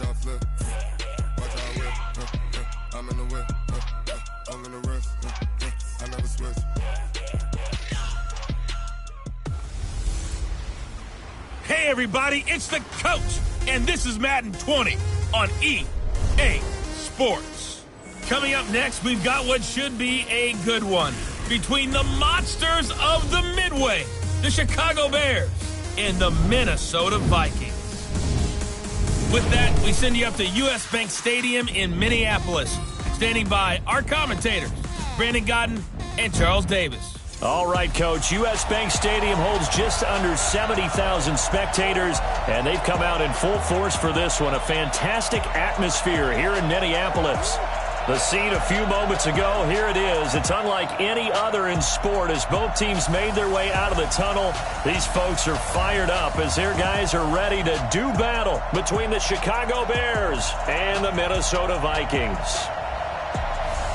y'all flip. Watch y'all whip. I'm in the whip. I'm in the wrist. I never switch. Hey everybody, it's the coach, and this is Madden 20 on EA Sports. Coming up next, we've got what should be a good one between the monsters of the Midway, the Chicago Bears, and the Minnesota Vikings. With that, we send you up to US Bank Stadium in Minneapolis. Standing by our commentators, Brandon Godden and Charles Davis. All right, Coach. US Bank Stadium holds just under 70,000 spectators, and they've come out in full force for this one. A fantastic atmosphere here in Minneapolis. The scene a few moments ago, here it is. It's unlike any other in sport as both teams made their way out of the tunnel. These folks are fired up as their guys are ready to do battle between the Chicago Bears and the Minnesota Vikings.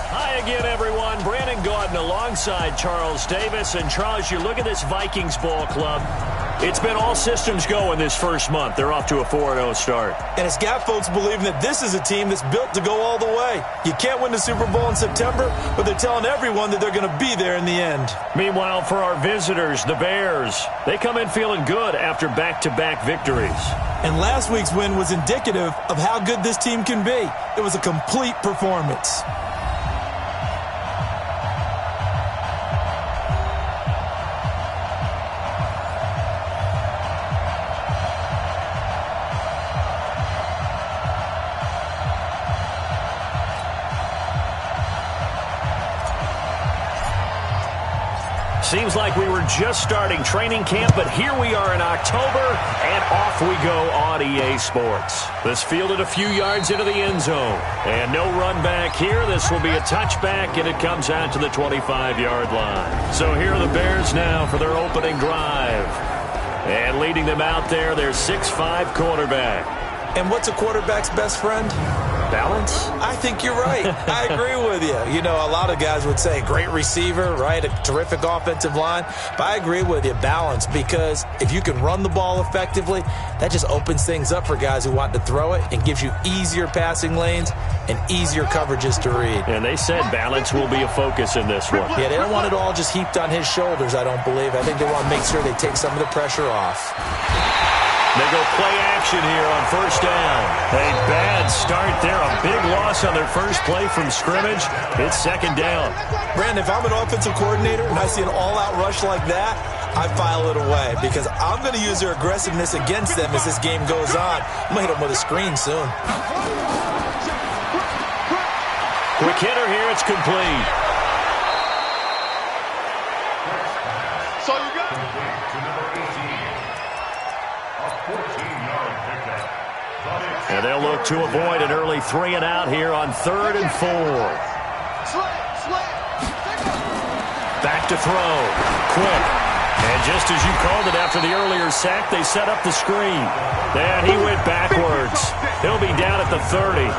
Hi again, everyone. Brandon Gaudin alongside Charles Davis. And Charles, you look at this Vikings ball club. It's been all systems go in this first month. They're off to a 4-0 start. And it's got folks believing that this is a team that's built to go all the way. You can't win the Super Bowl in September, but they're telling everyone that they're going to be there in the end. Meanwhile, for our visitors, the Bears, they come in feeling good after back-to-back victories. And last week's win was indicative of how good this team can be. It was a complete performance. Seems like we were just starting training camp, but here we are in October, and off we go on EA Sports. This fielded a few yards into the end zone, and no run back here. This will be a touchback, and it comes out to the 25-yard line. So here are the Bears now for their opening drive. And leading them out there, their 6'5" quarterback. And what's a quarterback's best friend? Balance? I think you're right. I agree with you. You know, a lot of guys would say great receiver, right? A terrific offensive line. But I agree with you, balance, because if you can run the ball effectively, that just opens things up for guys who want to throw it and gives you easier passing lanes and easier coverages to read. And they said balance will be a focus in this one. Yeah, they don't want it all just heaped on his shoulders, I don't believe. I think they want to make sure they take some of the pressure off. They go play action here on first down. A bad start there. A big loss on their first play from scrimmage. It's second down. Brandon, if I'm an offensive coordinator and I see an all-out rush like that, I file it away because I'm going to use their aggressiveness against them as this game goes on. I'm going to hit them with a screen soon. Quick hitter here. It's complete. So you got And they'll look to avoid an early 3-and-out here on 3rd and 4. Back to throw. Quick. And just as you called it after the earlier sack, they set up the screen. And he went backwards. He'll be down at the 30.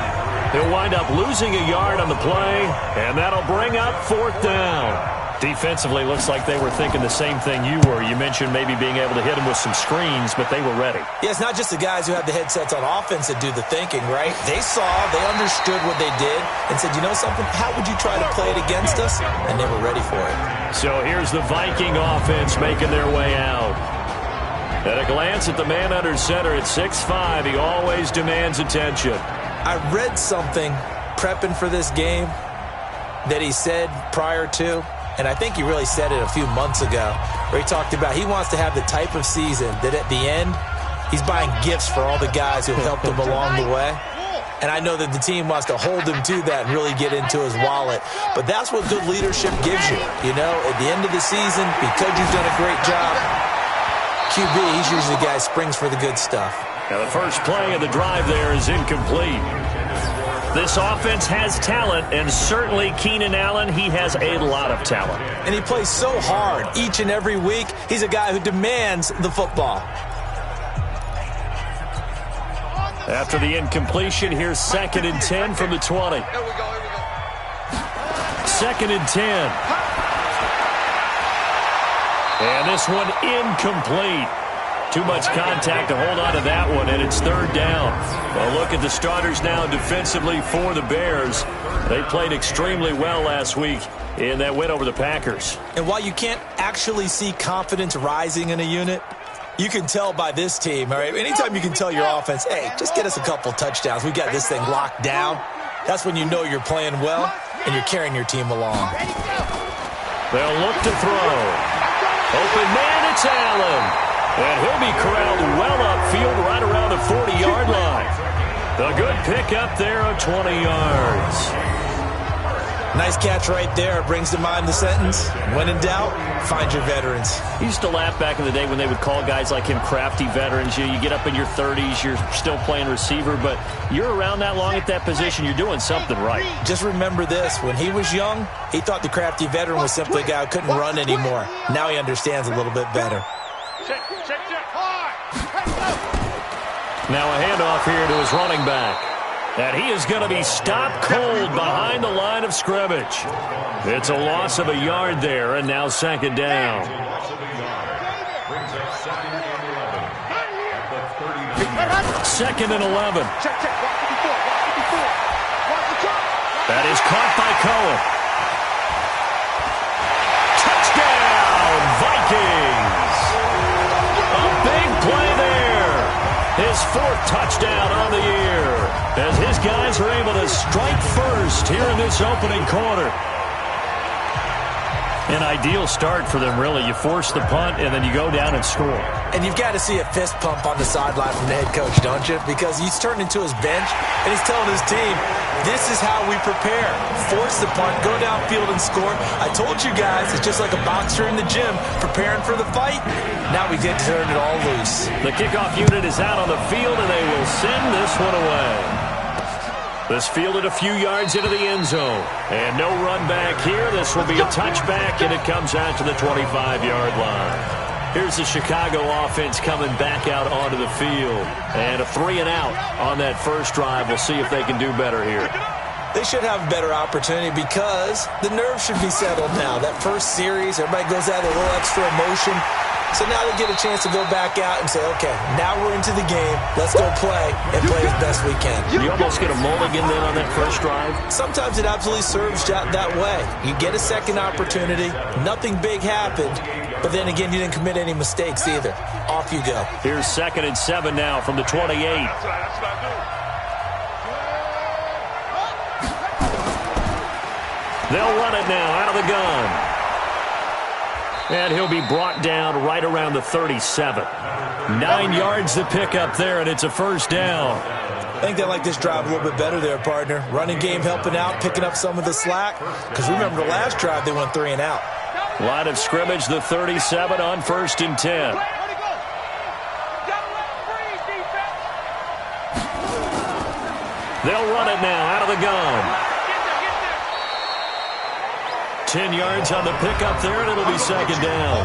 He'll wind up losing a yard on the play, and that'll bring up 4th down. Defensively, looks like they were thinking the same thing you were. You mentioned maybe being able to hit them with some screens, but they were ready. Yeah, it's not just the guys who have the headsets on offense that do the thinking, right? They saw, they understood what they did, and said, you know something, how would you try to play it against us? And they were ready for it. So here's the Viking offense making their way out. At a glance at the man under center at 6'5", he always demands attention. I read something prepping for this game that he said prior to, and I think he really said it a few months ago, where he talked about he wants to have the type of season that at the end, he's buying gifts for all the guys who have helped him along the way. And I know that the team wants to hold him to that and really get into his wallet. But that's what good leadership gives you. You know, at the end of the season, because you've done a great job, QB, he's usually the guy who springs for the good stuff. Now the first play of the drive there is incomplete. This offense has talent, and certainly Keenan Allen, he has a lot of talent. And he plays so hard each and every week. He's a guy who demands the football. After the incompletion, here's 2nd and 10 from the 20. Here we go. 2nd and 10. And this one incomplete. Too much contact to hold on to that one, and it's third down. Well, look at the starters now defensively for the Bears. They played extremely well last week in that win over the Packers. And while you can't actually see confidence rising in a unit, you can tell by this team, all right? Anytime you can tell your offense, hey, just get us a couple touchdowns. We got this thing locked down. That's when you know you're playing well and you're carrying your team along. They'll look to throw. Open man, it's Allen. And he'll be corralled well upfield right around the 40-yard line. A good pickup there of 20 yards. Nice catch right there. Brings to mind the sentence, when in doubt, find your veterans. He used to laugh back in the day when they would call guys like him crafty veterans. You get up in your 30s, you're still playing receiver, but you're around that long at that position, you're doing something right. Just remember this. When he was young, he thought the crafty veteran was simply a guy who couldn't run anymore. Now he understands a little bit better. Now a handoff here to his running back. And he is going to be stopped cold behind the line of scrimmage. It's a loss of a yard there, and now second down. Second and 11. That is caught by Cohen. Touchdown, Vikings! A big play there. His fourth touchdown on the year, as his guys are able to strike first here in this opening quarter. An ideal start for them, really. You force the punt, and then you go down and score. And you've got to see a fist pump on the sideline from the head coach, don't you? Because he's turned into his bench, and he's telling his team, this is how we prepare. Force the punt, go downfield and score. I told you guys, it's just like a boxer in the gym preparing for the fight. Now we get to turn it all loose. The kickoff unit is out on the field, and they will send this one away. This fielded a few yards into the end zone. And no run back here. This will be a touchback, and it comes out to the 25-yard line. Here's the Chicago offense coming back out onto the field. And a 3-and-out on that first drive. We'll see if they can do better here. They should have a better opportunity because the nerves should be settled now. That first series, everybody goes out with a little extra emotion. So now they get a chance to go back out and say, okay, now we're into the game. Let's go play and play as best we can. You almost get a mulligan then on that first drive? Sometimes it absolutely serves out that way. You get a second opportunity. Nothing big happened. But then again, you didn't commit any mistakes either. Off you go. Here's 2nd and 7 now from the 28. They'll run it now out of the gun. And he'll be brought down right around the 37. 9 yards to pick up there, and it's a first down. I think they like this drive a little bit better there, partner. Running game helping out, picking up some of the slack. Because remember, the last drive, they went 3-and-out. Line of scrimmage, the 37 on 1st and 10. They'll run it now out of the gun. 10 yards on the pickup there, and it'll be second down.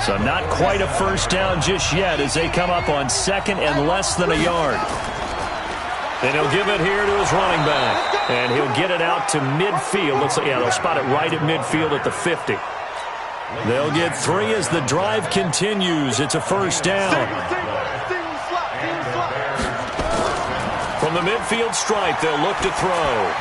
So not quite a first down just yet as they come up on 2nd and less than a yard. Then he'll give it here to his running back, and he'll get it out to midfield. Looks like, yeah, they'll spot it right at midfield at the 50. They'll get 3 as the drive continues. It's a first down. From the midfield stripe, they'll look to throw.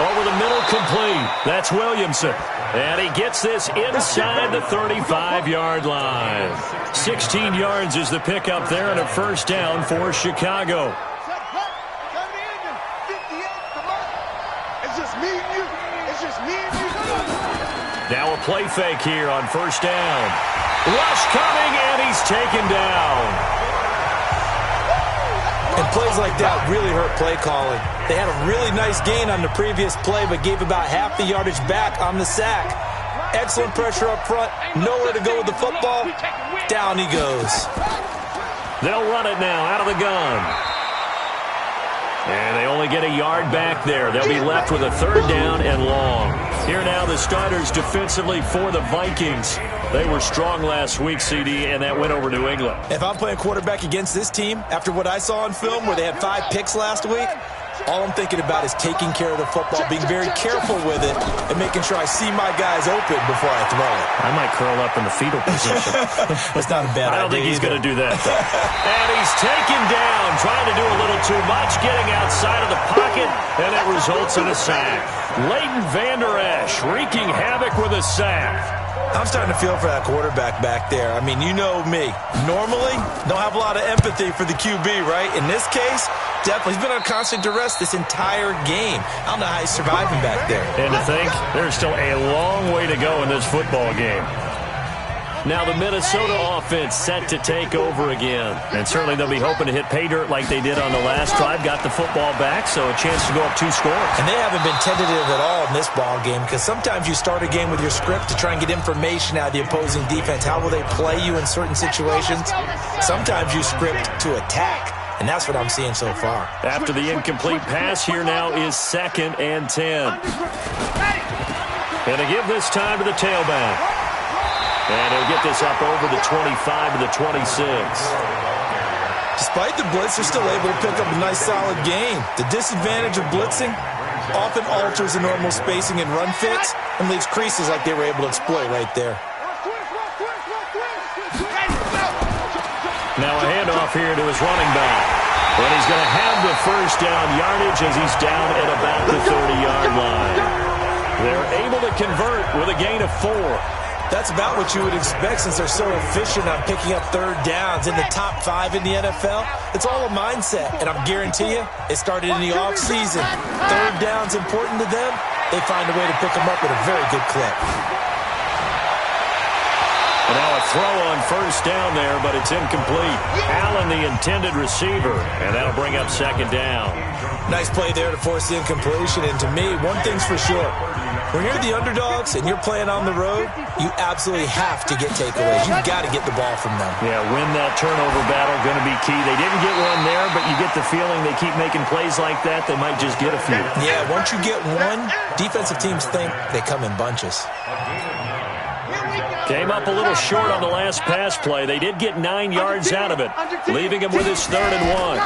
Over the middle, complete. That's Williamson. And he gets this inside the 35-yard line. 16 yards is the pickup there, and a first down for Chicago. Now a play fake here on first down. Rush coming, and he's taken down. And plays like that really hurt play calling. They had a really nice gain on the previous play, but gave about half the yardage back on the sack. Excellent pressure up front. Nowhere to go with the football. Down he goes. They'll run it now out of the gun. And they only get a yard back there. They'll be left with a third down and long. Here now the starters defensively for the Vikings. They were strong last week, CD, and that went over New England. If I'm playing quarterback against this team, after what I saw on film where they had 5 picks last week, All I'm thinking about is taking care of the football, being very careful with it, and making sure I see my guys open before I throw it. I might curl up in the fetal position. That's not a bad idea. I don't think he's going to do that, though. And he's taken down, trying to do a little too much, getting outside of the pocket, and it results in a sack. Leighton Vander Esch wreaking havoc with a sack. I'm starting to feel for that quarterback back there. I mean, you know me. Normally, don't have a lot of empathy for the QB, right? In this case, definitely. He's been on constant duress this entire game. I don't know how he's surviving back there. And to think, there's still a long way to go in this football game. Now the Minnesota offense set to take over again. And certainly they'll be hoping to hit pay dirt like they did on the last drive. Got the football back, so a chance to go up 2 scores. And they haven't been tentative at all in this ball game, because sometimes you start a game with your script to try and get information out of the opposing defense. How will they play you in certain situations? Sometimes you script to attack. And that's what I'm seeing so far. After the incomplete pass, here now is 2nd and 10. And to give this time to the tailback. And he'll get this up over the 25 to the 26. Despite the blitz, they're still able to pick up a nice, solid gain. The disadvantage of blitzing often alters the normal spacing and run fits and leaves creases like they were able to exploit right there. Now a handoff here to his running back. And he's going to have the first down yardage as he's down at about the 30-yard line. They're able to convert with a gain of 4. That's about what you would expect since they're so efficient on picking up 3rd downs in the top 5 in the NFL. It's all a mindset, and I guarantee you, it started in the offseason. 3rd down's important to them. They find a way to pick them up at a very good clip. And now a throw on 1st down there, but it's incomplete. Allen, the intended receiver, and that'll bring up 2nd down. Nice play there to force the incompletion, and to me, one thing's for sure. When you're the underdogs and you're playing on the road, you absolutely have to get takeaways. You've got to get the ball from them. Yeah, win that turnover battle, going to be key. They didn't get one there, but you get the feeling they keep making plays like that, they might just get a few. Yeah, once you get one, defensive teams think they come in bunches. Came up a little short on the last pass play. They did get 9 yards out of it, leaving him with his 3rd and 1.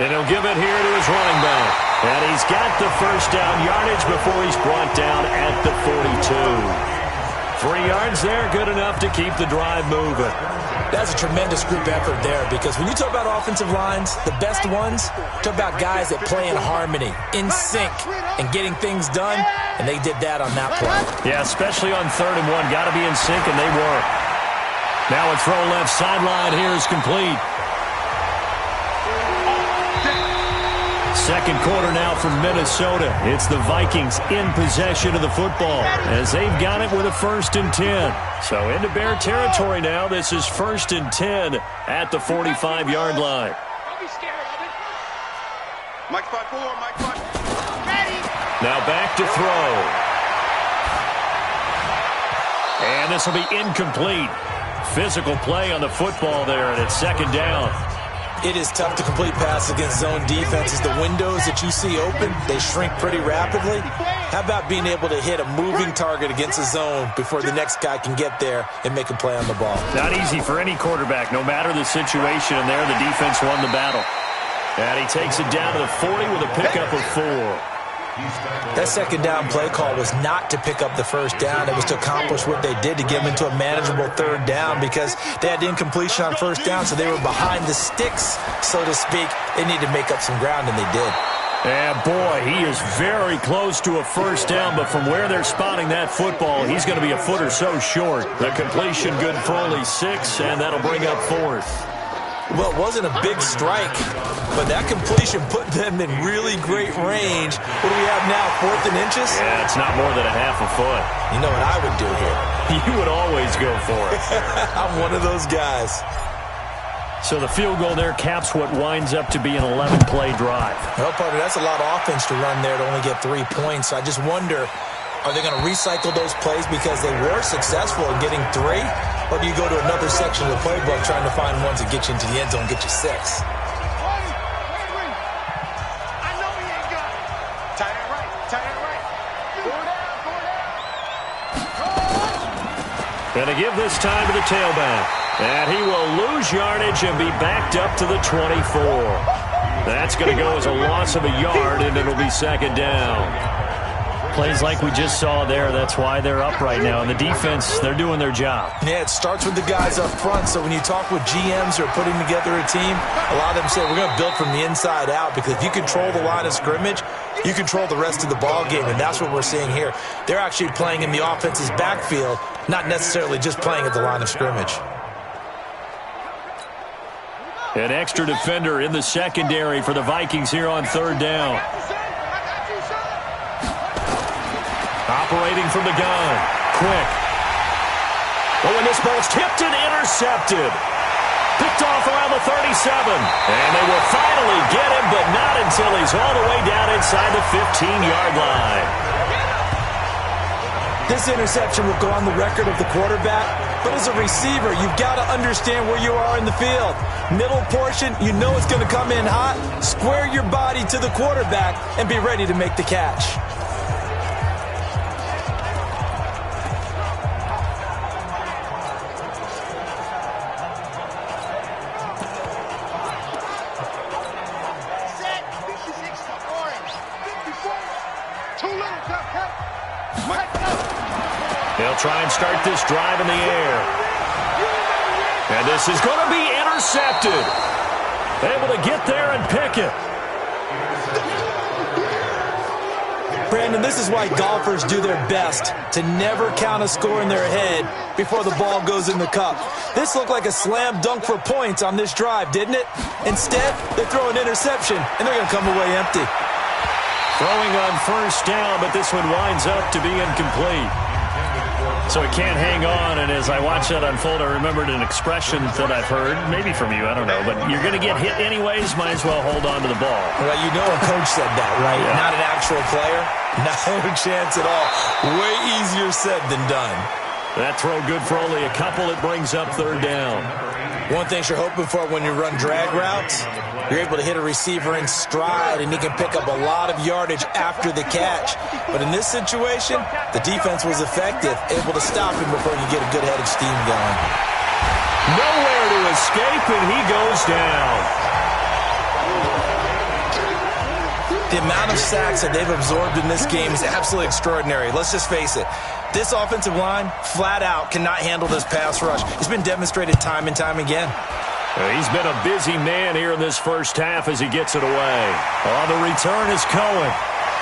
And he'll give it here to his running back. And he's got the first down yardage before he's brought down at the 42. 3 yards there, good enough to keep the drive moving. That's a tremendous group effort there, because when you talk about offensive lines, the best ones, talk about guys that play in harmony, in sync, and getting things done, and they did that on that play. Yeah, especially on 3rd and 1. Got to be in sync, and they were. Now a throw left sideline here is complete. 2nd quarter now from Minnesota. It's the Vikings in possession of the football as they've got it with a 1st and 10. So into Bear territory now. This is 1st and 10 at the 45-yard line. Don't be scared of it. Mike 5-4, Mike 5. Ready. Now back to throw. And this will be incomplete. Physical play on the football there, and it's 2nd down. It is tough to complete passes against zone defenses. The windows that you see open, they shrink pretty rapidly. How about being able to hit a moving target against a zone before the next guy can get there and make a play on the ball? Not easy for any quarterback, no matter the situation. And there, the defense won the battle. And he takes it down to the 40 with a pickup of 4. That 2nd down play call was not to pick up the 1st down. It was to accomplish what they did to get them into a manageable 3rd down, because they had incompletion on 1st down, so they were behind the sticks, so to speak. They needed to make up some ground, and they did. And boy, he is very close to a 1st down, but from where they're spotting that football, he's going to be a foot or so short. The completion good for only 6, and that'll bring up 4th. Well, it wasn't a big strike, but that completion put them in really great range. What do we have now, 4th and inches? Yeah, it's not more than a half a foot. You know what I would do here? You would always go for it. I'm one of those guys. So the field goal there caps what winds up to be an 11-play drive. Well, partner, that's a lot of offense to run there to only get 3 points. So I just wonder, are they going to recycle those plays because they were successful in getting 3? Or do you go to another section of the playbook trying to find ones that get you into the end zone and get you 6? I know he ain't got it. Tight end right. Tight end right. Go down. And to give this time to the tailback. And he will lose yardage and be backed up to the 24. That's going to go as a loss of a yard, and it'll be second down. Plays like we just saw there, that's why they're up right now. And the defense, they're doing their job. Yeah, it starts with the guys up front. So when you talk with GMs who are putting together a team, a lot of them say we're going to build from the inside out, because if you control the line of scrimmage, you control the rest of the ball game, and that's what we're seeing here. They're actually playing in the offense's backfield, not necessarily just playing at the line of scrimmage. An extra defender in the secondary for the Vikings here on third down. Operating from the gun. Quick. Oh, and this ball's tipped and intercepted. Picked off around the 37. And they will finally get him, but not until he's all the way down inside the 15-yard line. This interception will go on the record of the quarterback, but as a receiver, you've got to understand where you are in the field. Middle portion, you know it's going to come in hot. Square your body to the quarterback and be ready to make the catch. They'll try and start this drive in the air. And this is going to be intercepted. Able to get there and pick it. Brandon, this is why golfers do their best to never count a score in their head before the ball goes in the cup. This looked like a slam dunk for points on this drive, didn't it? Instead, they throw an interception, and they're going to come away empty. Throwing on first down, but this one winds up to be incomplete. So it can't hang on, and as I watch that unfold, I remembered an expression that I've heard, maybe from you, I don't know, but you're going to get hit anyways, might as well hold on to the ball. Well, you know a coach said that, right? Yeah. Not an actual player. No chance at all. Way easier said than done. That throw good for only a couple. It brings up third down. One thing you're hoping for when you run drag routes, you're able to hit a receiver in stride, and he can pick up a lot of yardage after the catch. But in this situation, the defense was effective, able to stop him before you get a good head of steam going. Nowhere to escape, and he goes down. The amount of sacks that they've absorbed in this game is absolutely extraordinary. Let's just face it. This offensive line, flat out, cannot handle this pass rush. It's been demonstrated time and time again. He's been a busy man here in this first half as he gets it away. Oh, the return is Cohen.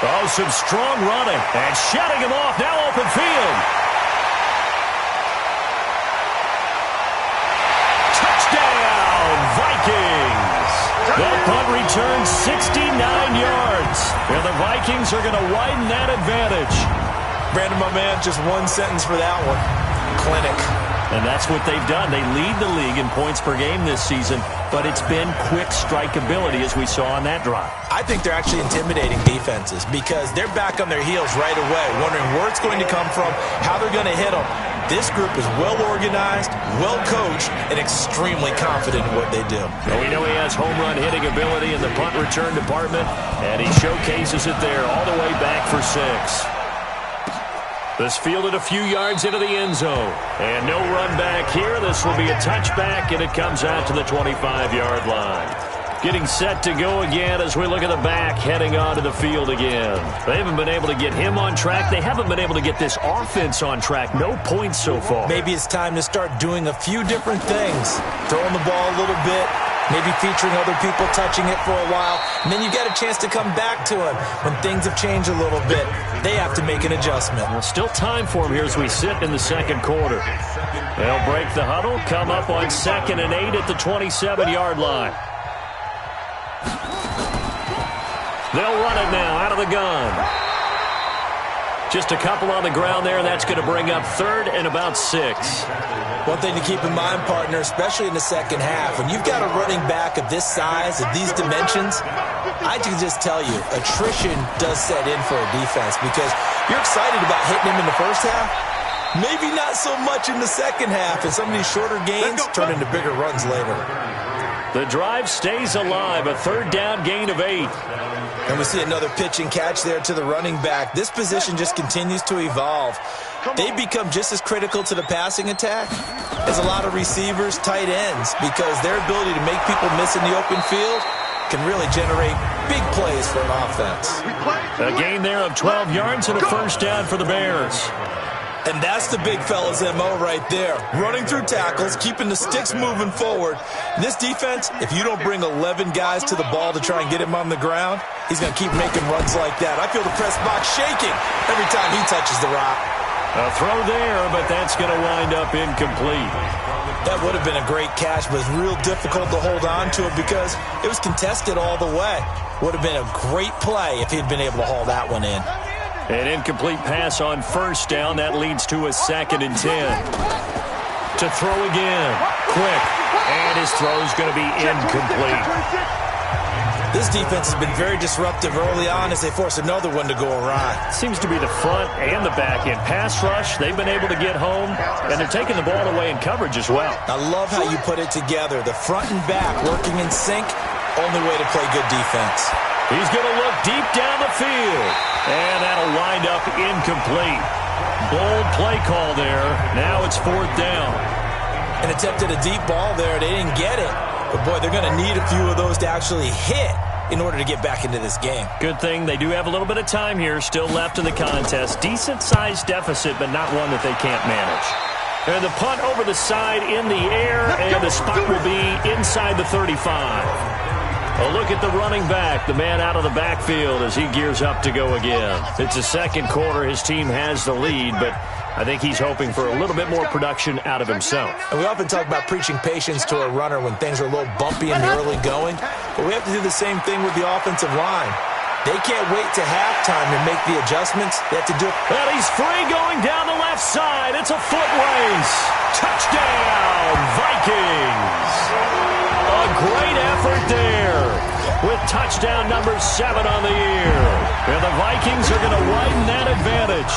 Oh, some strong running. And shutting him off. Now open field. Touchdown, Vikings. The punt returns 69 yards. And the Vikings are going to widen that advantage. Brandon, my man, just one sentence for that one. Clinic. And that's what they've done. They lead the league in points per game this season, but it's been quick strike ability as we saw on that drive. I think they're actually intimidating defenses because they're back on their heels right away, wondering where it's going to come from, how they're going to hit them. This group is well organized, well coached, and extremely confident in what they do. Well, we know he has home run hitting ability in the punt return department, and he showcases it there all the way back for 6. This fielded a few yards into the end zone. And no run back here. This will be a touchback, and it comes out to the 25-yard line. Getting set to go again as we look at the back heading onto the field again. They haven't been able to get him on track. They haven't been able to get this offense on track. No points so far. Maybe it's time to start doing a few different things. Throwing the ball a little bit. Maybe featuring other people touching it for a while. And then you get a chance to come back to him when things have changed a little bit. They have to make an adjustment. Well, still time for him here as we sit in the second quarter. They'll break the huddle, come up on 2nd and 8 at the 27-yard line. They'll run it now out of the gun. Just a couple on the ground there, and that's going to bring up 3rd and about 6. One thing to keep in mind, partner, especially in the second half, when you've got a running back of this size, of these dimensions, I can just tell you, attrition does set in for a defense because you're excited about hitting him in the first half. Maybe not so much in the second half, and some of these shorter gains turn into bigger runs later. The drive stays alive, a 3rd down gain of 8. And we see another pitch and catch there to the running back. This position just continues to evolve. They become just as critical to the passing attack as a lot of receivers, tight ends, because their ability to make people miss in the open field can really generate big plays for an offense. A gain there of 12 yards and a first down for the Bears. And that's the big fella's MO right there. Running through tackles, keeping the sticks moving forward. And this defense, if you don't bring 11 guys to the ball to try and get him on the ground, he's going to keep making runs like that. I feel the press box shaking every time he touches the rock. A throw there, but that's going to wind up incomplete. That would have been a great catch, but it's real difficult to hold on to it because it was contested all the way. Would have been a great play if he'd been able to haul that one in. An incomplete pass on first down. That leads to a 2nd and 10. To throw again. Quick. And his throw's going to be incomplete. This defense has been very disruptive early on as they force another one to go awry. Seems to be the front and the back end. Pass rush, they've been able to get home, and they're taking the ball away in coverage as well. I love how you put it together. The front and back working in sync, only way to play good defense. He's going to look deep down the field, and that'll wind up incomplete. Bold play call there. Now it's 4th down. And attempted a deep ball there. They didn't get it. But, boy, they're going to need a few of those to actually hit in order to get back into this game. Good thing they do have a little bit of time here still left in the contest. Decent-sized deficit, but not one that they can't manage. And the punt over the side in the air, and the spot will be inside the 35. A look at the running back, the man out of the backfield as he gears up to go again. It's the second quarter. His team has the lead, but I think he's hoping for a little bit more production out of himself. And we often talk about preaching patience to a runner when things are a little bumpy in the early going, but we have to do the same thing with the offensive line. They can't wait to halftime and make the adjustments. They have to do it. And he's free going down the left side. It's a foot race. Touchdown, Vikings. A great effort there with touchdown number 7 on the year. And the Vikings are going to widen that advantage.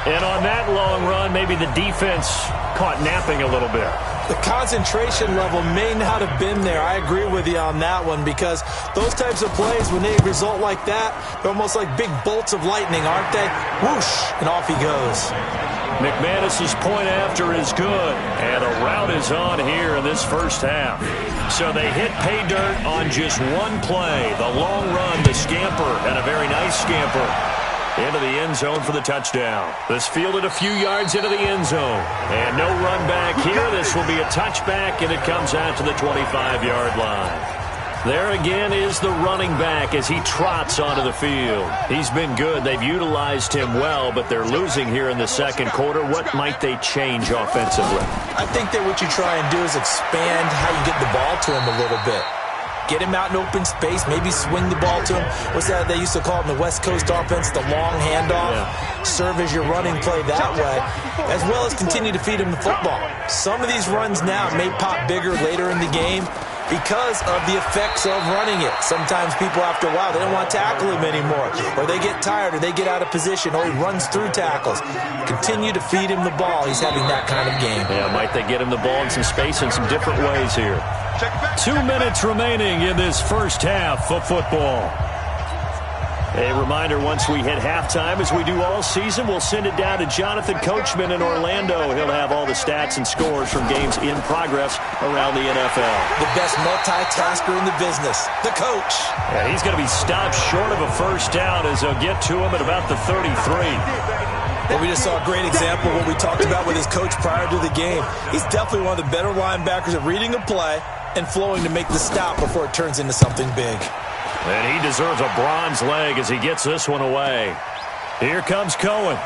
And on that long run, maybe the defense caught napping a little bit. The concentration level may not have been there. I agree with you on that one because those types of plays, when they result like that, they're almost like big bolts of lightning, aren't they? Whoosh, and off he goes. McManus's point after is good, and a route is on here in this first half. So they hit pay dirt on just one play. The long run, the scamper, and a very nice scamper into the end zone for the touchdown. This fielded a few yards into the end zone. And no run back here. This will be a touchback, and it comes out to the 25-yard line. There again is the running back as he trots onto the field. He's been good. They've utilized him well, but they're losing here in the second quarter. What might they change offensively? I think that what you try and do is expand how you get the ball to him a little bit. Get him out in open space, maybe swing the ball to him. What's that they used to call it in the West Coast offense, the long handoff? Yeah. Serve as your running play that way, as well as continue to feed him the football. Some of these runs now may pop bigger later in the game because of the effects of running it. Sometimes people, after a while, they don't want to tackle him anymore, or they get tired, or they get out of position, or he runs through tackles. Continue to feed him the ball. He's having that kind of game. Yeah, might they get him the ball in some space in some different ways here. 2 minutes remaining in this first half of football. A reminder, once we hit halftime, as we do all season, we'll send it down to Jonathan Coachman in Orlando. He'll have all the stats and scores from games in progress around the NFL. The best multitasker in the business, the coach. Yeah, he's going to be stopped short of a first down as they'll get to him at about the 33. Well, we just saw a great example of what we talked about with his coach prior to the game. He's definitely one of the better linebackers at reading a play and flowing to make the stop before it turns into something big. And he deserves a bronze leg as he gets this one away. Here comes Cohen.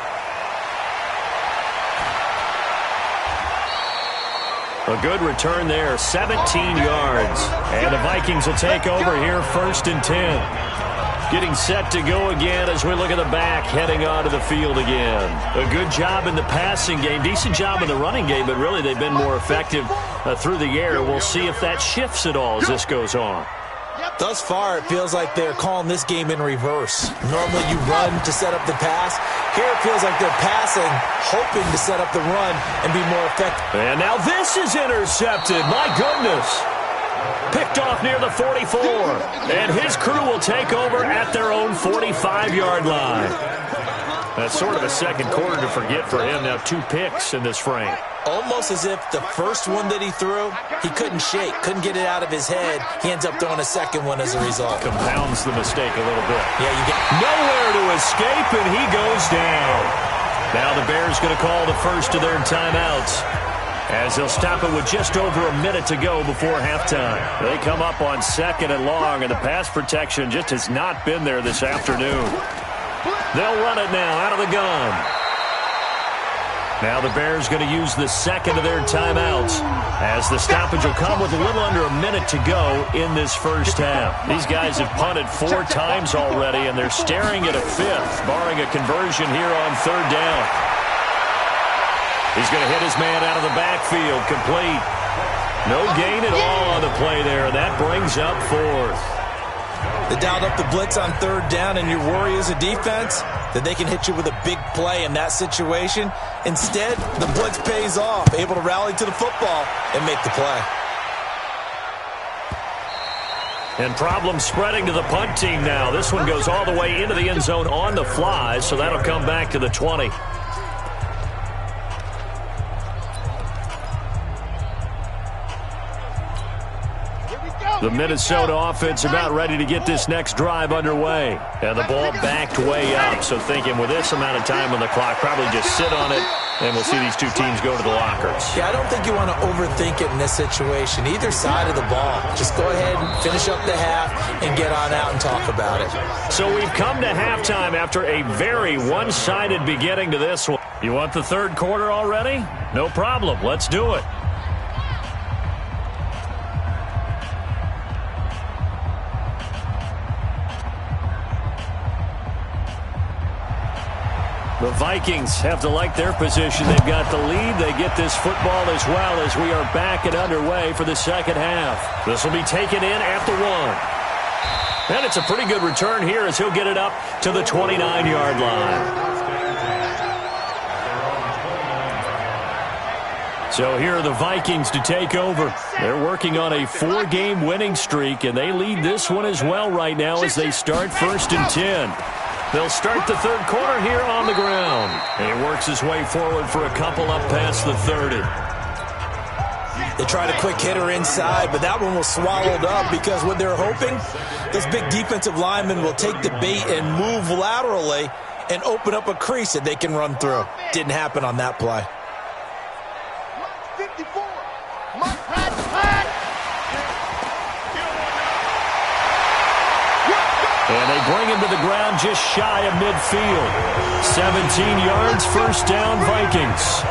A good return there, 17 yards. And the Vikings will take over here, 1st and 10. Getting set to go again as we look at the back, heading onto the field again. A good job in the passing game, decent job in the running game, but really they've been more effective through the air. We'll see if that shifts at all as this goes on. Thus far, it feels like they're calling this game in reverse. Normally you run to set up the pass. Here it feels like they're passing, hoping to set up the run and be more effective. And now this is intercepted. My goodness. Picked off near the 44. And his crew will take over at their own 45-yard line. That's sort of a second quarter to forget for him. Now 2 picks in this frame. Almost as if the first one that he threw, he couldn't shake, couldn't get it out of his head. He ends up throwing a second one as a result. Compounds the mistake a little bit. Yeah, you get nowhere to escape, and he goes down. Now the Bears going to call the first of their timeouts, as they'll stop it with just over a minute to go before halftime. They come up on 2nd and long, and the pass protection just has not been there this afternoon. They'll run it now out of the gun. Now the Bears going to use the second of their timeouts, as the stoppage will come with a little under a minute to go in this first half. These guys have punted 4 times already, and they're staring at a 5th, barring a conversion here on 3rd down. He's going to hit his man out of the backfield, complete. No gain at all on the play there, and that brings up 4th. They dialed up the blitz on 3rd down, and your worry as a defense that they can hit you with a big play in that situation. Instead, the blitz pays off, able to rally to the football and make the play. And problem spreading to the punt team now. This one goes all the way into the end zone on the fly, so that'll come back to the 20. The Minnesota offense about ready to get this next drive underway. And the ball backed way up. So thinking with this amount of time on the clock, probably just sit on it, and we'll see these 2 teams go to the lockers. Yeah, I don't think you want to overthink it in this situation. Either side of the ball. Just go ahead and finish up the half and get on out and talk about it. So we've come to halftime after a very one-sided beginning to this one. You want the 3rd quarter already? No problem. Let's do it. The Vikings have to like their position. They've got the lead. They get this football as well as we are back and underway for the second half. This will be taken in at the 1. And it's a pretty good return here as he'll get it up to the 29-yard line. So here are the Vikings to take over. They're working on a 4-game winning streak, and they lead this one as well right now as they start 1st and 10. They'll start the 3rd quarter here on the ground. And he works his way forward for a couple up past the 30. They tried a quick hitter inside, but that one was swallowed up because what they're hoping, this big defensive lineman will take the bait and move laterally and open up a crease that they can run through. Didn't happen on that play. 54. And they bring him to the ground just shy of midfield. 17 yards, 1st down, Vikings.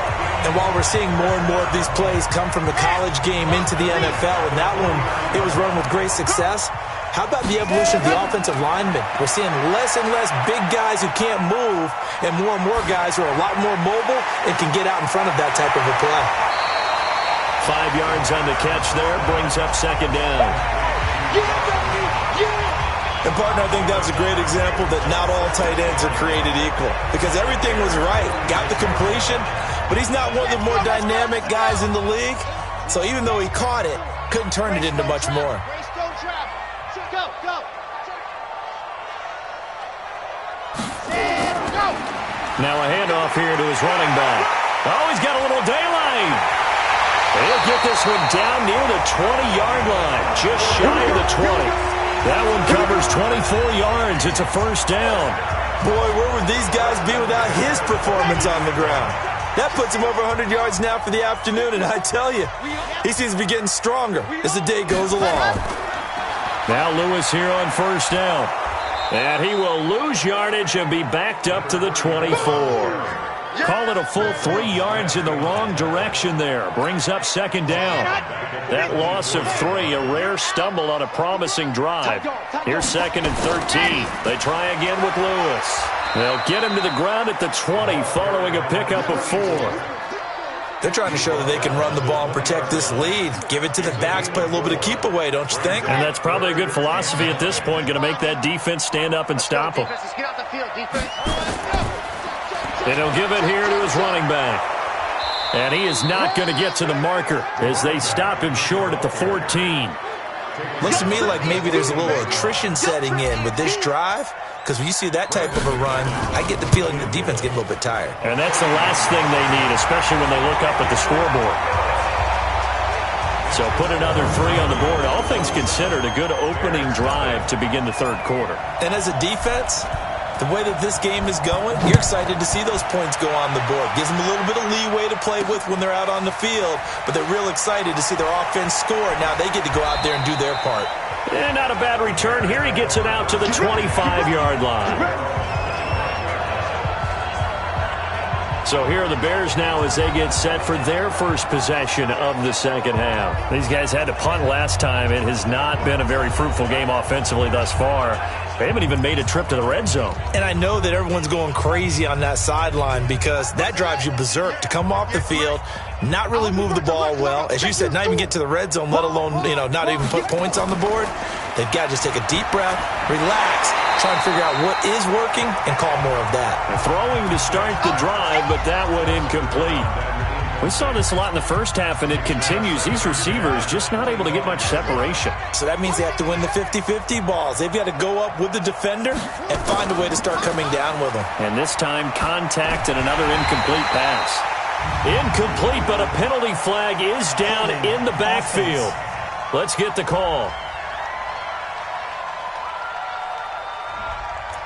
And while we're seeing more and more of these plays come from the college game into the NFL, and that one, it was run with great success, how about the evolution of the offensive linemen? We're seeing less and less big guys who can't move and more guys who are a lot more mobile and can get out in front of that type of a play. 5 yards on the catch there, brings up 2nd down. And, partner, I think that was a great example that not all tight ends are created equal. Because everything was right. Got the completion, but he's not one of the more dynamic guys in the league. So even though he caught it, couldn't turn it into much more. Now a handoff here to his running back. Oh, he's got a little daylight. He'll get this one down near the 20-yard line, just shy of the 20. That one covers 24 yards. It's a 1st down. Boy, where would these guys be without his performance on the ground? That puts him over 100 yards now for the afternoon, and I tell you, he seems to be getting stronger as the day goes along. Now Lewis here on 1st down. And he will lose yardage and be backed up to the 24. Call it a full 3 yards in the wrong direction there. Brings up 2nd down. That loss of 3, a rare stumble on a promising drive. Here's 2nd and 13. They try again with Lewis. They'll get him to the ground at the 20 following a pickup of 4. They're trying to show that they can run the ball and protect this lead. Give it to the backs, play a little bit of keep away, don't you think? And that's probably a good philosophy at this point, going to make that defense stand up and stop them. And he'll give it here to his running back. And he is not going to get to the marker as they stop him short at the 14. Looks to me like maybe there's a little attrition setting in with this drive. because when you see that type of a run, I get the feeling the defense gets a little bit tired. And that's the last thing they need, especially when they look up at the scoreboard. So put another 3 on the board. All things considered, a good opening drive to begin the third quarter. And as a defense, the way that this game is going, you're excited to see those points go on the board. Gives them a little bit of leeway to play with when they're out on the field, but they're real excited to see their offense score. Now they get to go out there and do their part. And not a bad return. Here he gets it out to the 25-yard line. So here are the Bears now as they get set for their first possession of the second half. These guys had to punt last time. It has not been a very fruitful game offensively thus far. They haven't even made a trip to the red zone. And I know that everyone's going crazy on that sideline because that drives you berserk to come off the field, not really move the ball well. As you said, not even get to the red zone, let alone, not even put points on the board. They've got to just take a deep breath, relax, try and figure out what is working, and call more of that. Throwing to start the drive, but that one incomplete. We saw this a lot in the first half, and it continues. These receivers just not able to get much separation. So that means they have to win the 50-50 balls. They've got to go up with the defender and find a way to start coming down with them. And this time, contact and another incomplete pass. Incomplete, but a penalty flag is down in the backfield. Let's get the call.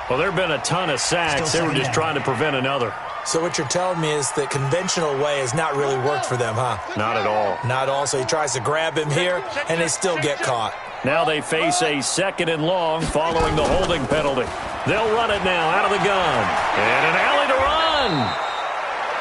Well, there have been a ton of sacks. They were just trying to prevent another. So what you're telling me is the conventional way has not really worked for them, huh? Not at all. Not at all. So he tries to grab him here, and they still get caught. Now they face a 2nd and long following the holding penalty. They'll run it now out of the gun. And an alley to run.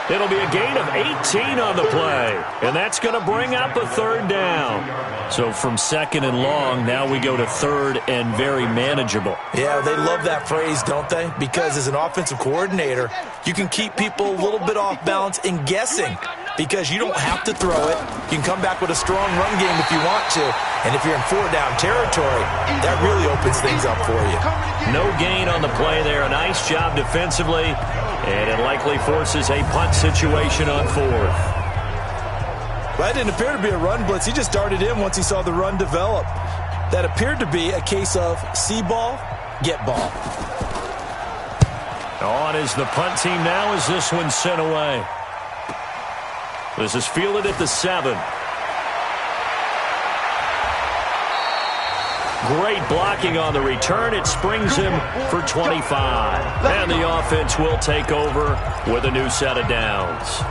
It'll be a gain of 18 on the play. And that's going to bring up a 3rd down. So from 2nd and long, now we go to 3rd and very manageable. Yeah, they love that phrase, don't they? Because as an offensive coordinator, you can keep people a little bit off balance and guessing. Because you don't have to throw it. You can come back with a strong run game if you want to. And if you're in 4-down territory, that really opens things up for you. No gain on the play there. A nice job defensively. And it likely forces a punt situation on 4th. Well, that didn't appear to be a run blitz. He just darted in once he saw the run develop. That appeared to be a case of see ball, get ball. On is the punt team now as this one's sent away. This is fielded at the 7. Great blocking on the return. It springs him for 25. And the offense will take over with a new set of downs.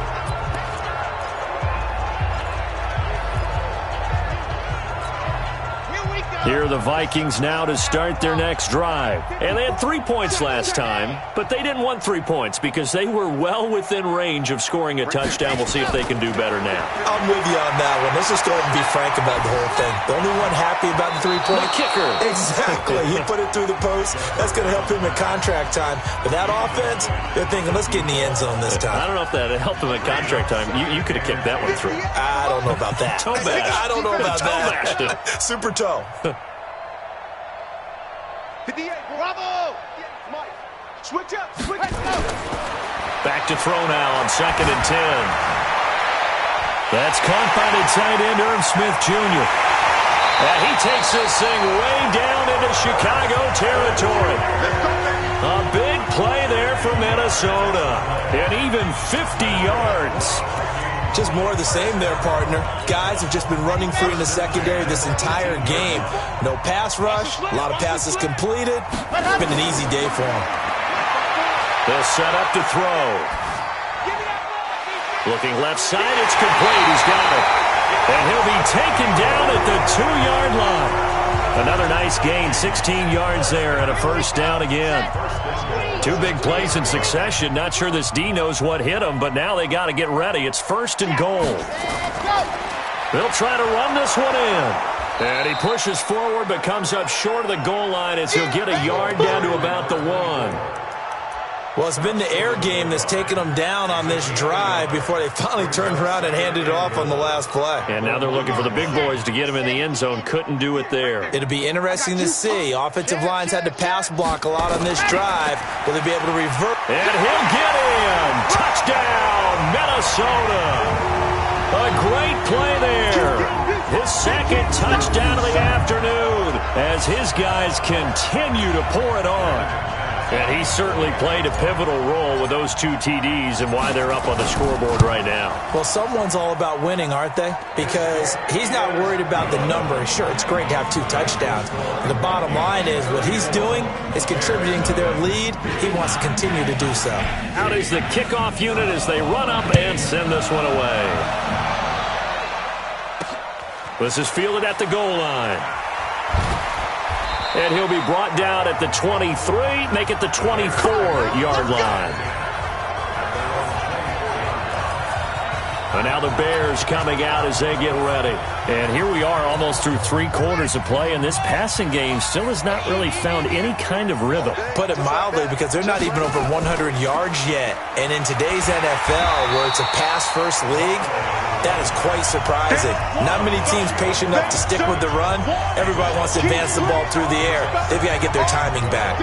Here are the Vikings now to start their next drive. And they had 3 points last time, but they didn't want 3 points because they were well within range of scoring a touchdown. We'll see if they can do better now. I'm with you on that one. Let's just go ahead and be frank about the whole thing. The only one happy about the 3-point kicker. Exactly. He put it through the post. That's going to help him at contract time. But that offense, they're thinking, let's get in the end zone this time. I don't know if that helped him at contract time. You could have kicked that one through. I don't know about that. Toe bash. I don't know about that. Super toe. Bravo! Mike, switch up, switch up. Back to throw now on 2nd and 10. That's caught by the tight end, Irv Smith Jr. And he takes this thing way down into Chicago territory. A big play there for Minnesota. And even 50 yards. Just more of the same there, partner. Guys have just been running free in the secondary this entire game. No pass rush, a lot of passes completed. It's been an easy day for them. They'll set up to throw. Looking left side, it's complete. He's got it. And he'll be taken down at the 2-yard line. Another nice gain, 16 yards there, and a 1st down again. 2 big plays in succession. Not sure this D knows what hit him, but now they got to get ready. It's 1st and goal. They'll try to run this one in. And he pushes forward, but comes up short of the goal line as he'll get a yard down to about the 1. Well, it's been the air game that's taken them down on this drive before they finally turned around and handed it off on the last play. And now they're looking for the big boys to get him in the end zone. Couldn't do it there. It'll be interesting to see. Offensive lines had to pass block a lot on this drive. Will they be able to revert? And he'll get in. Touchdown, Minnesota. A great play there. His 2nd touchdown of the afternoon as his guys continue to pour it on. And he certainly played a pivotal role with those 2 TDs and why they're up on the scoreboard right now. Well, someone's all about winning, aren't they? Because he's not worried about the number. Sure, it's great to have 2 touchdowns. But the bottom line is what he's doing is contributing to their lead. He wants to continue to do so. Out is the kickoff unit as they run up and send this one away. This is fielded at the goal line. And he'll be brought down at the 23, make it the 24-yard line. And now the Bears coming out as they get ready. And here we are almost through 3 quarters of play, and this passing game still has not really found any kind of rhythm. Put it mildly, because they're not even over 100 yards yet. And in today's NFL, where it's a pass-first league, that is quite surprising. Not many teams patient enough to stick with the run. Everybody wants to advance the ball through the air. They've got to get their timing back.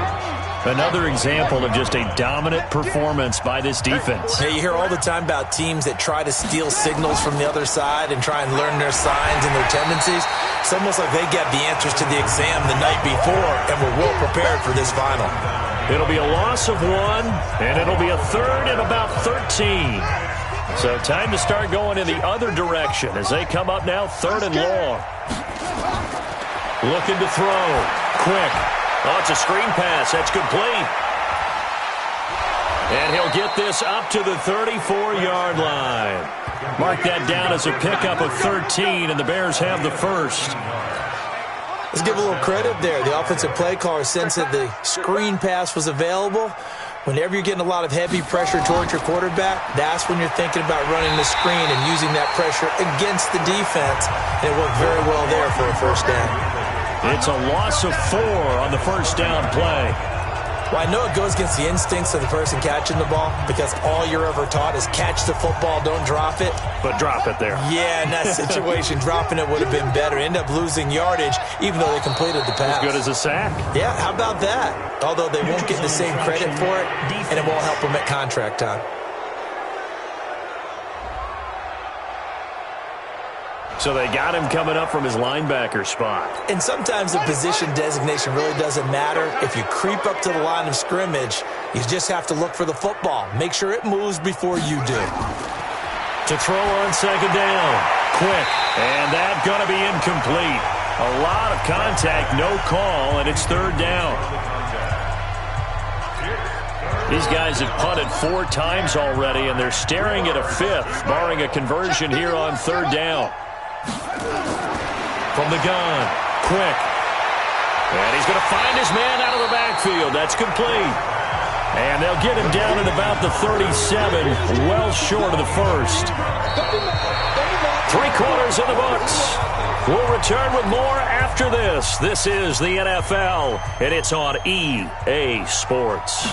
Another example of just a dominant performance by this defense. Yeah, you hear all the time about teams that try to steal signals from the other side and try and learn their signs and their tendencies. It's almost like they get the answers to the exam the night before and were well prepared for this final. It'll be a loss of 1, and it'll be a 3rd and about 13. So time to start going in the other direction as they come up now 3rd and long. Looking to throw. Quick. Oh, it's a screen pass. That's complete. And he'll get this up to the 34-yard line. Mark that down as a pickup of 13, and the Bears have the first. Let's give a little credit there. The offensive play caller sensed that the screen pass was available. Whenever you're getting a lot of heavy pressure towards your quarterback, that's when you're thinking about running the screen and using that pressure against the defense. And it worked very well there for a first down. It's a loss of 4 on the first down play. Well, I know it goes against the instincts of the person catching the ball, because all you're ever taught is catch the football, don't drop it. But drop it there. Yeah, in that situation, dropping it would have been better. End up losing yardage, even though they completed the pass. As good as a sack. Yeah, how about that? Although they won't get the same credit for it, and it won't help them at contract time. So they got him coming up from his linebacker spot. And sometimes the position designation really doesn't matter. If you creep up to the line of scrimmage, you just have to look for the football. Make sure it moves before you do. To throw on 2nd down. Quick. And that's going to be incomplete. A lot of contact, no call, and it's 3rd down. These guys have punted 4 times already, and they're staring at a 5th, barring a conversion here on 3rd down. From the gun, quick. And he's going to find his man out of the backfield. That's complete. And they'll get him down at about the 37, well short of the first. 3 quarters in the books. We'll return with more after this. This is the NFL, and it's on EA Sports.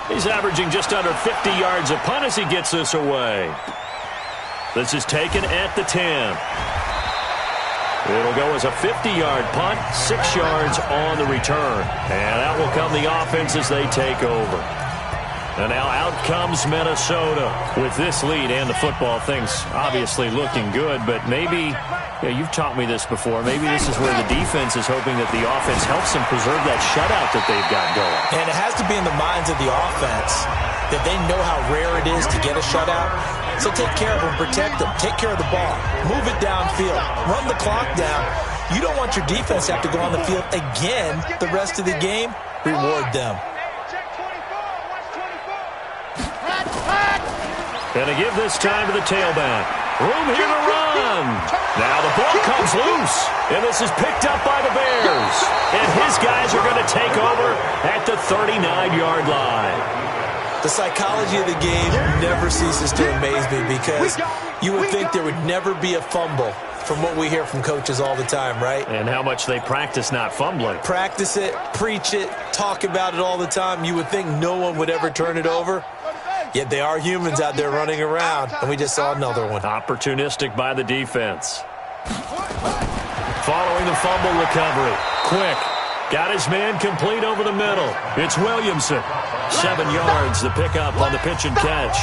He's averaging just under 50 yards a punt as he gets this away. This is taken at the 10. It'll go as a 50-yard punt, 6 yards on the return. And that will come the offense as they take over. And now out comes Minnesota with this lead and the football. Things obviously looking good, but maybe, you've taught me this before, maybe this is where the defense is hoping that the offense helps them preserve that shutout that they've got going. And it has to be in the minds of the offense that they know how rare it is to get a shutout. So take care of them, protect them, take care of the ball, move it downfield, run the clock down. You don't want your defense to have to go on the field again the rest of the game. Reward them. Gonna give this time to the tailback. Room here to run. Now the ball comes loose, and this is picked up by the Bears. And his guys are going to take over at the 39-yard line. The psychology of the game never ceases to amaze me, because you would think there would never be a fumble from what we hear from coaches all the time, right? And how much they practice not fumbling. Practice it, preach it, talk about it all the time. You would think no one would ever turn it over. Yet they are humans out there running around, and we just saw another one. Opportunistic by the defense. Following the fumble recovery. Quick. Got his man complete over the middle. It's Williamson. 7 yards, the pickup on the pitch and catch.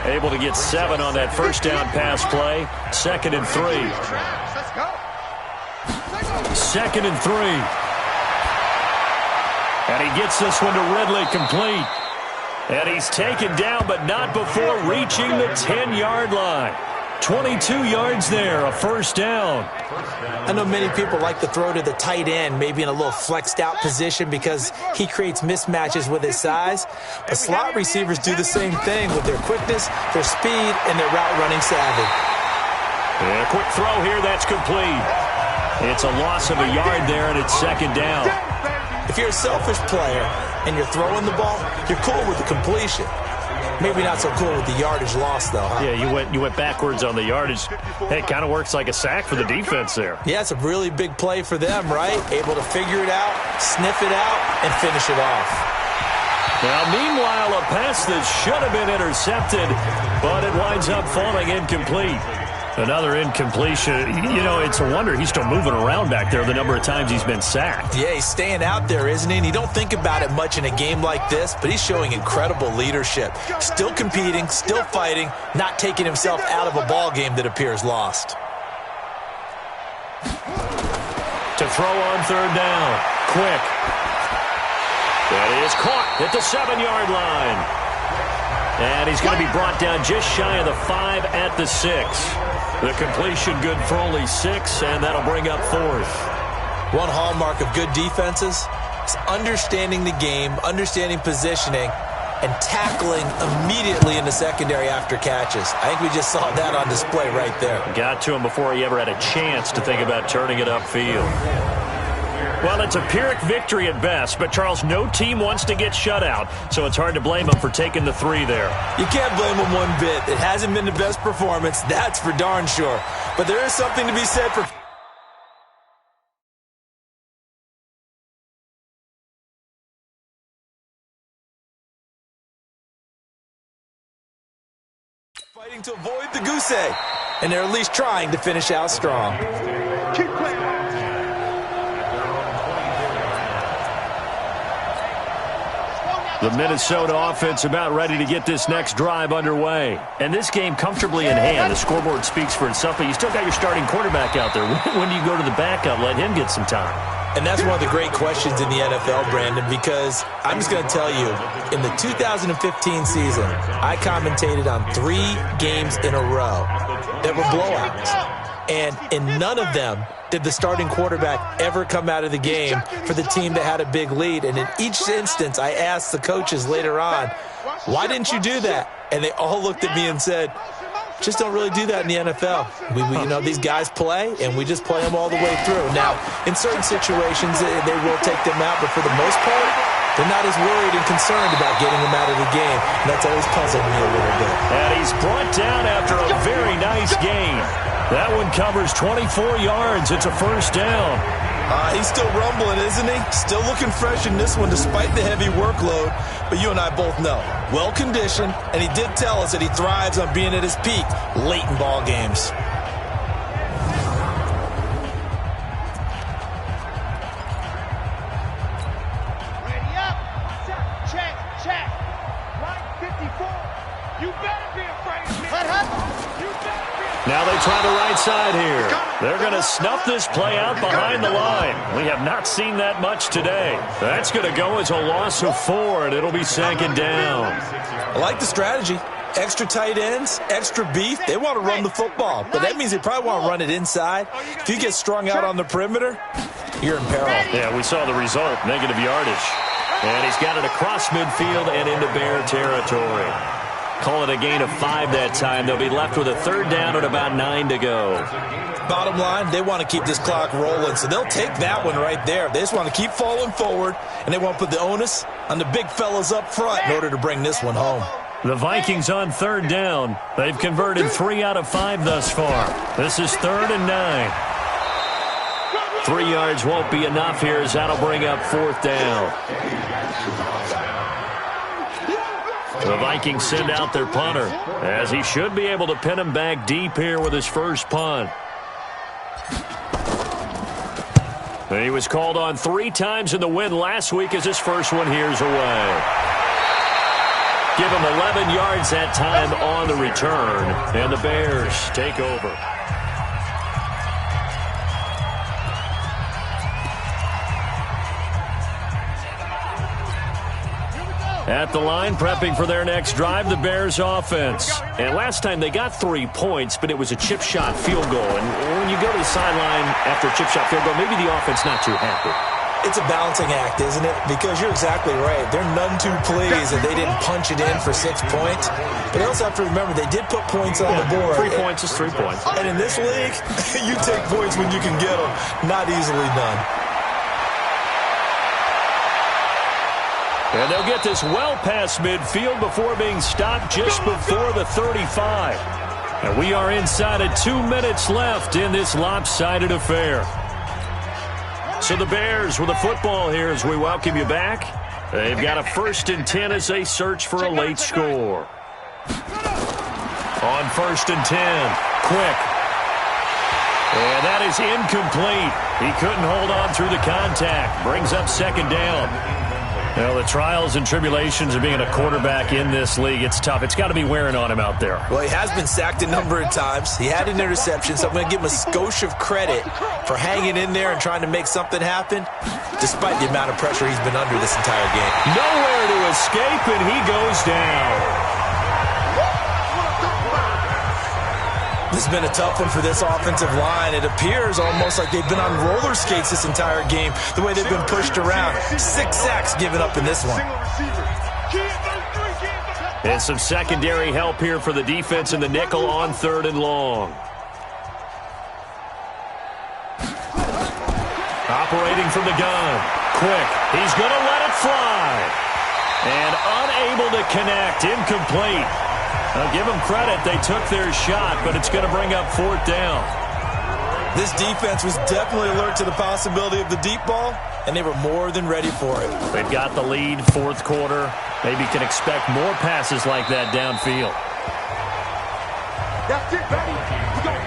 Able to get 7 on that first down pass play. 2nd and 3. 2nd and 3. And he gets this one to Ridley complete. And he's taken down, but not before reaching the 10-yard line. 22 yards there, a first down. I know many people like to throw to the tight end, maybe in a little flexed out position because he creates mismatches with his size. But slot receivers do the same thing with their quickness, their speed, and their route running savvy. And a quick throw here, that's complete. It's a loss of a yard there, and it's second down. If you're a selfish player and you're throwing the ball, you're cool with the completion. Maybe not so cool with the yardage loss, though, huh? Yeah, you went backwards on the yardage. Hey, it kind of works like a sack for the defense there. Yeah, it's a really big play for them, right? Able to figure it out, sniff it out, and finish it off. Now, meanwhile, a pass that should have been intercepted, but it winds up falling incomplete. Another incompletion. You know, it's a wonder he's still moving around back there the number of times he's been sacked. Yeah, he's staying out there, isn't he? And you don't think about it much in a game like this, but he's showing incredible leadership. Still competing, still fighting, not taking himself out of a ball game that appears lost. To throw on third down. Quick. That is caught at the 7-yard line. And he's going to be brought down just shy of the 5 at the 6. The completion good for only 6, and that'll bring up fourth. One hallmark of good defenses is understanding the game, understanding positioning, and tackling immediately in the secondary after catches. I think we just saw that on display right there. Got to him before he ever had a chance to think about turning it upfield. Well, it's a Pyrrhic victory at best, but, Charles, no team wants to get shut out, so it's hard to blame them for taking the 3 there. You can't blame them one bit. It hasn't been the best performance, that's for darn sure. But there is something to be said for fighting to avoid the goose egg, and they're at least trying to finish out strong. Keep playing. The Minnesota offense about ready to get this next drive underway. And this game comfortably in hand. The scoreboard speaks for itself, but you still got your starting quarterback out there. When do you go to the backup, let him get some time? And that's one of the great questions in the NFL, Brandon, because I'm just going to tell you, in the 2015 season, I commentated on 3 games in a row that were blowouts. And in none of them did the starting quarterback ever come out of the game for the team that had a big lead. And in each instance, I asked the coaches later on, why didn't you do that? And they all looked at me and said, just don't really do that in the NFL. We you know, these guys play, and we just play them all the way through. Now, in certain situations, they will take them out, but for the most part, they're not as worried and concerned about getting them out of the game. And that's always puzzled me a little bit. And he's brought down after a very nice gain. That one covers 24 yards. It's a first down. He's still rumbling, isn't he? Still looking fresh in this one despite the heavy workload. But you and I both know, well-conditioned, and he did tell us that he thrives on being at his peak late in ball games. Ready up. Check. Line 54. You better be afraid of me. You better be afraid. Now they try the right side here. They're going to snuff this play out behind the line. We have not seen that much today. That's going to go as a loss of 4, and it'll be second down. I like the strategy. Extra tight ends, extra beef. They want to run the football, but that means they probably want to run it inside. If you get strung out on the perimeter, you're in peril. Yeah, we saw the result, negative yardage. And he's got it across midfield and into Bear territory. Call it a gain of 5 that time. They'll be left with a third down and about 9 to go. Bottom line, they want to keep this clock rolling, so they'll take that one right there. They just want to keep falling forward, and they want to put the onus on the big fellas up front in order to bring this one home. The Vikings on third down. They've converted 3 out of 5 thus far. This is 3rd and 9. 3 yards won't be enough here as that'll bring up 4th down. The Vikings send out their punter, as he should be able to pin him back deep here with his first punt. He was called on 3 times in the win last week as his first one here's away. Give him 11 yards that time on the return, and the Bears take over. At the line, prepping for their next drive, the Bears offense. And last time they got 3 points, but it was a chip shot field goal. And when you go to the sideline after a chip shot field goal, maybe the offense not too happy. It's a balancing act, isn't it? Because you're exactly right. They're none too pleased that they didn't punch it in for 6 points. But they also have to remember they did put points on the board. 3 points is 3 points. And in this league, you take points when you can get them. Not easily done. And they'll get this well past midfield before being stopped just before the 35. And we are inside of 2 minutes left in this lopsided affair. So the Bears with the football here as we welcome you back. They've got a 1st and 10 as they search for a late score. On 1st and 10, Quick. And that is incomplete. He couldn't hold on through the contact. Brings up 2nd down. Well, the trials and tribulations of being a quarterback in this league, it's tough. It's got to be wearing on him out there. Well, he has been sacked a number of times. He had an interception, so I'm going to give him a skosh of credit for hanging in there and trying to make something happen, despite the amount of pressure he's been under this entire game. Nowhere to escape, and he goes down. This has been a tough one for this offensive line. It appears almost like they've been on roller skates this entire game, the way they've been pushed around. 6 sacks given up in this one. And some secondary help here for the defense in the nickel on 3rd and long. Operating from the gun. Quick. He's going to let it fly. And unable to connect. Incomplete. I'll give them credit. They took their shot, but it's going to bring up 4th down. This defense was definitely alert to the possibility of the deep ball, and they were more than ready for it. They've got the lead, 4th quarter. Maybe can expect more passes like that downfield. That's it, baby. We got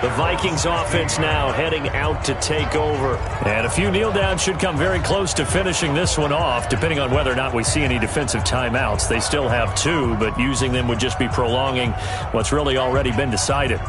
The Vikings offense now heading out to take over. And a few kneel downs should come very close to finishing this one off, depending on whether or not we see any defensive timeouts. They still have 2, but using them would just be prolonging what's really already been decided.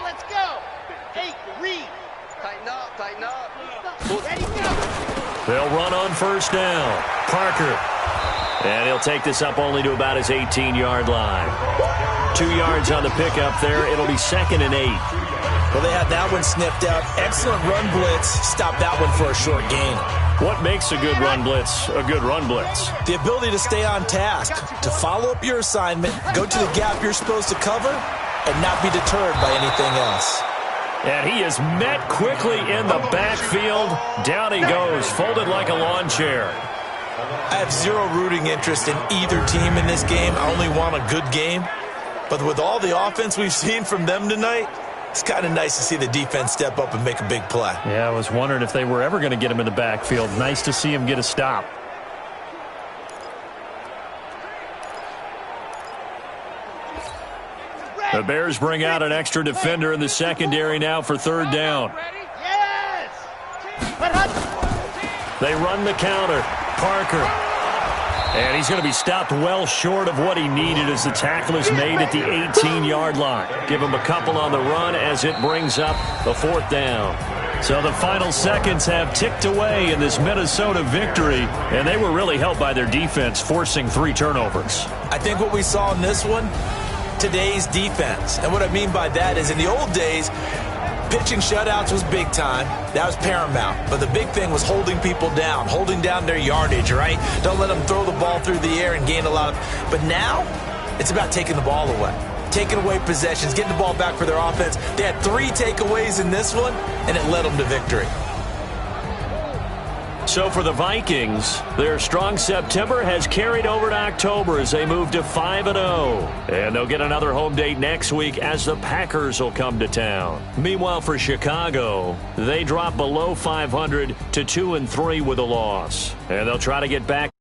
Let's go. Hey, read. Tighten up. Ready, go. They'll run on 1st down. Parker. And he'll take this up only to about his 18-yard line. 2 yards on the pickup there. It'll be 2nd and 8. Well, they had that one sniffed out. Excellent run blitz. Stop that one for a short gain. What makes a good run blitz a good run blitz? The ability to stay on task, to follow up your assignment, go to the gap you're supposed to cover, and not be deterred by anything else. And he is met quickly in the backfield. Down he goes, folded like a lawn chair. I have zero rooting interest in either team in this game. I only want a good game. But with all the offense we've seen from them tonight, it's kind of nice to see the defense step up and make a big play. Yeah, I was wondering if they were ever going to get him in the backfield. Nice to see him get a stop. The Bears bring out an extra defender in the secondary now for 3rd down. Yes. They run the counter. Parker. And he's going to be stopped well short of what he needed as the tackle is made at the 18-yard line. Give him a couple on the run as it brings up the 4th down. So the final seconds have ticked away in this Minnesota victory, and they were really helped by their defense, forcing 3 turnovers. I think what we saw in this one, today's defense. And what I mean by that is in the old days, pitching shutouts was big time. That was paramount. But the big thing was holding people down, holding down their yardage, right? Don't let them throw the ball through the air and gain a lot of... But now, it's about taking the ball away. Taking away possessions, getting the ball back for their offense. They had 3 takeaways in this one, and it led them to victory. So for the Vikings, their strong September has carried over to October as they move to 5-0. And they'll get another home date next week as the Packers will come to town. Meanwhile, for Chicago, they drop below 500 to 2-3 with a loss. And they'll try to get back